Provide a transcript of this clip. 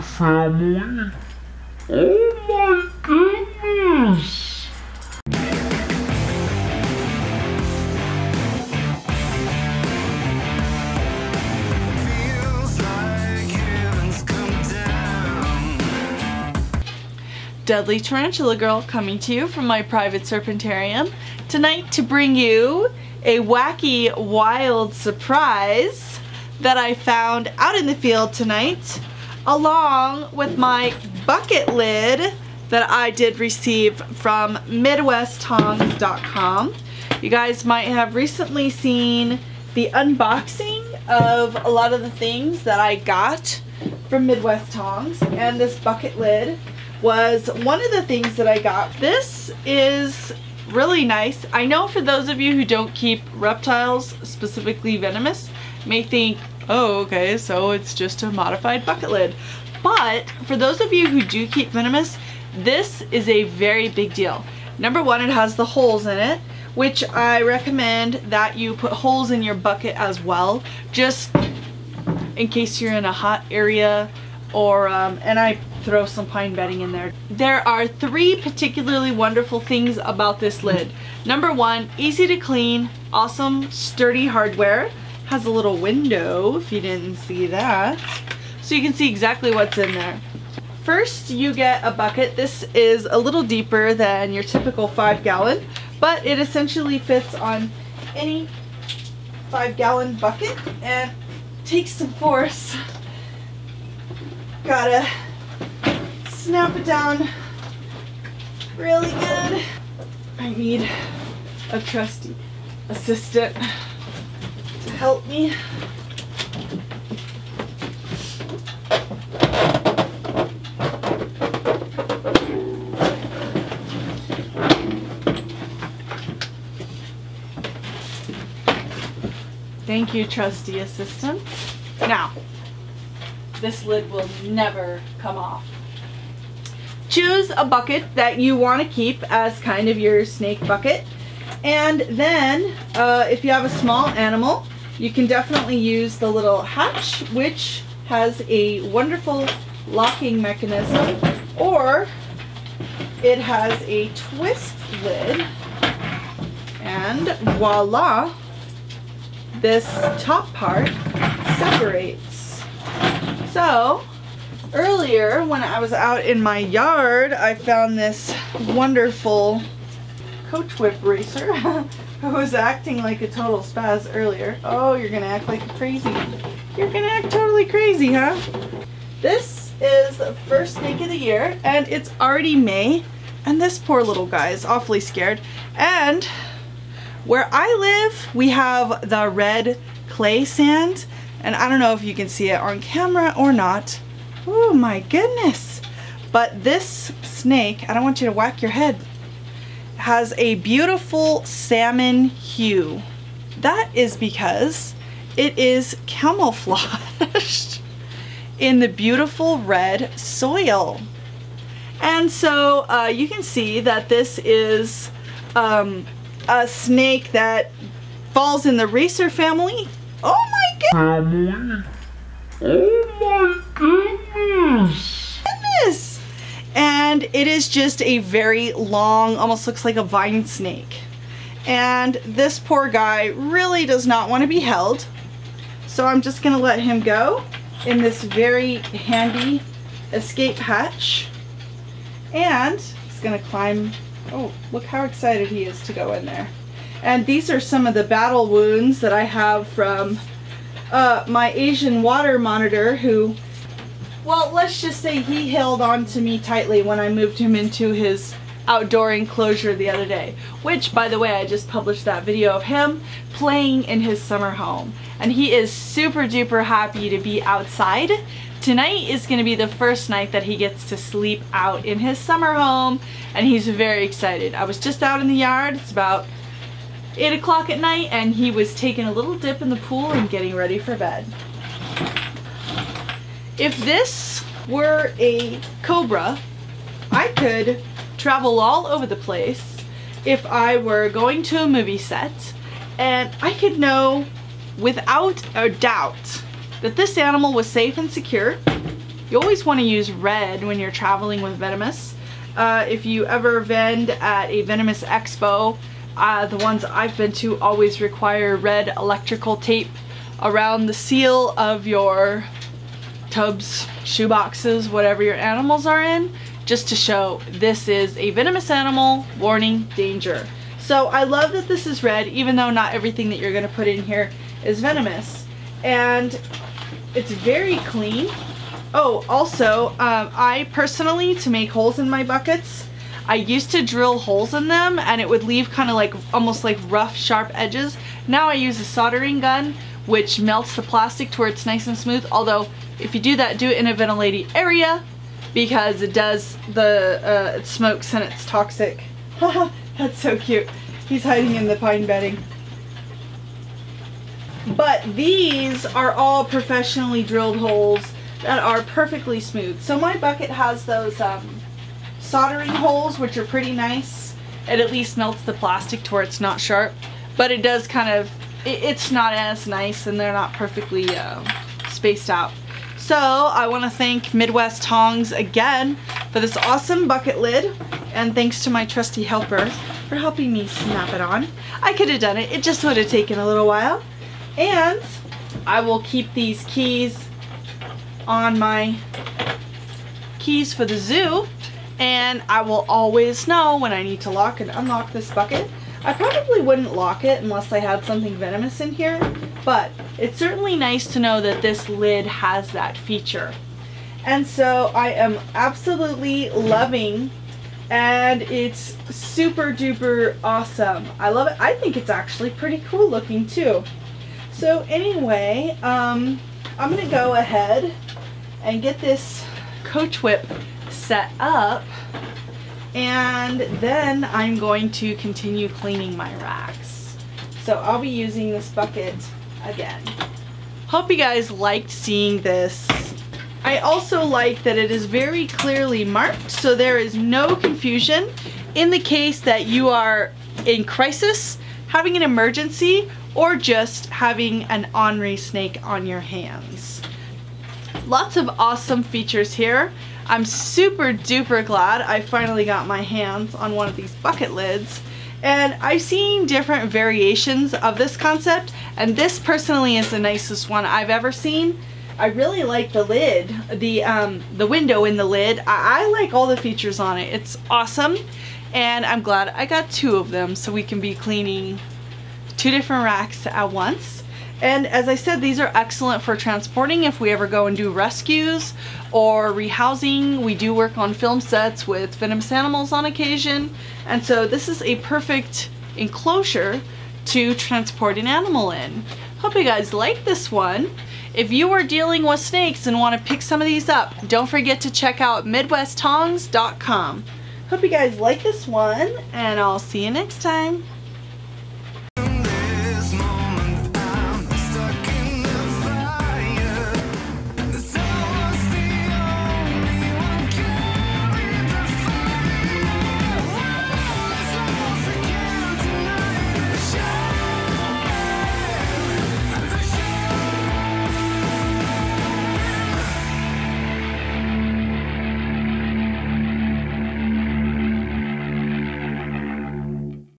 family. Oh my goodness! Feels like heaven's come down. Deadly Tarantula Girl coming to you from my private serpentarium tonight to bring you a wacky, wild surprise that I found out in the field tonight, along with my bucket lid that I did receive from MidwestTongs.com. You guys might have recently seen the unboxing of a lot of the things that I got from Midwest Tongs, and this bucket lid was one of the things that I got. This is really nice. I know for those of you who don't keep reptiles, specifically venomous, may think, oh, okay, so it's just a modified bucket lid. But for those of you who do keep venomous, this is a very big deal. Number one, it has the holes in it, which I recommend that you put holes in your bucket as well, just in case you're in a hot area, or and I throw some pine bedding in there. There are three particularly wonderful things about this lid. Number one, easy to clean, awesome sturdy hardware. Has a little window, if you didn't see that, so you can see exactly what's in there. First, you get a bucket. This is a little deeper than your typical 5-gallon, but it essentially fits on any 5-gallon bucket and takes some force. Gotta snap it down really good. I need a trusty assistant to help me. Thank you, trusty assistant. Now, this lid will never come off. Choose a bucket that you want to keep as kind of your snake bucket, and then if you have a small animal, you can definitely use the little hatch, which has a wonderful locking mechanism, or it has a twist lid, and voila, this top part separates. So earlier when I was out in my yard, I found this wonderful coachwhip racer who was acting like a total spaz earlier. Oh, you're gonna act like crazy. You're gonna act totally crazy, huh? This is the first snake of the year, and it's already May, and this poor little guy is awfully scared. And where I live, we have the red clay sand, and I don't know if you can see it on camera or not. Oh my goodness. But this snake, I don't want you to whack your head, has a beautiful salmon hue. That is because it is camouflaged in the beautiful red soil. And so you can see that this is a snake that falls in the racer family. Oh my goodness! Oh my goodness! And it is just a very long, almost looks like a vine snake. And this poor guy really does not want to be held. So I'm just gonna let him go in this very handy escape hatch. And he's gonna climb. Oh, look how excited he is to go in there. And these are some of the battle wounds that I have from my Asian water monitor, who, well, let's just say he held on to me tightly when I moved him into his outdoor enclosure the other day. Which, by the way, I just published that video of him playing in his summer home. And he is super duper happy to be outside. Tonight is going to be the first night that he gets to sleep out in his summer home, and he's very excited. I was just out in the yard. It's about 8 o'clock at night, and he was taking a little dip in the pool and getting ready for bed. If this were a cobra, I could travel all over the place if I were going to a movie set, and I could know without a doubt that this animal was safe and secure. You always want to use red when you're traveling with venomous. If you ever vend at a venomous expo, the ones I've been to always require red electrical tape around the seal of your tubs, shoe boxes, whatever your animals are in, just to show this is a venomous animal, warning, danger. So I love that this is red, even though not everything that you're going to put in here is venomous. And it's very clean. Oh, also, I personally, to make holes in my buckets, I used to drill holes in them and it would leave kind of like, almost like rough, sharp edges. Now I use a soldering gun, which melts the plastic to where it's nice and smooth. Although, if you do that, do it in a ventilated area, because it does it smokes and it's toxic. Haha, that's so cute. He's hiding in the pine bedding. But these are all professionally drilled holes that are perfectly smooth. So my bucket has those soldering holes, which are pretty nice. It at least melts the plastic to where it's not sharp, but it does kind of, it's not as nice, and they're not perfectly spaced out. So I want to thank Midwest Tongs again for this awesome bucket lid, and thanks to my trusty helper for helping me snap it on. I could have done it, it just would have taken a little while. And I will keep these keys on my keys for the zoo, and I will always know when I need to lock and unlock this bucket. I probably wouldn't lock it unless I had something venomous in here, but it's certainly nice to know that this lid has that feature. And so I am absolutely loving, and it's super duper awesome. I love it. I think it's actually pretty cool looking too. So anyway, I'm gonna go ahead and get this coach whip set up, and then I'm going to continue cleaning my racks. So I'll be using this bucket again. Hope you guys liked seeing this. I also like that it is very clearly marked, so there is no confusion in the case that you are in crisis, having an emergency, or just having an ornery snake on your hands. Lots of awesome features here. I'm super duper glad I finally got my hands on one of these bucket lids, and I've seen different variations of this concept, and this personally is the nicest one I've ever seen. I really like the lid, the window in the lid. I like all the features on it. It's awesome, and I'm glad I got two of them so we can be cleaning two different racks at once. And as I said, these are excellent for transporting if we ever go and do rescues or rehousing. We do work on film sets with venomous animals on occasion, and so this is a perfect enclosure to transport an animal in. Hope you guys like this one. If you are dealing with snakes and want to pick some of these up, don't forget to check out MidwestTongs.com. Hope you guys like this one, and I'll see you next time.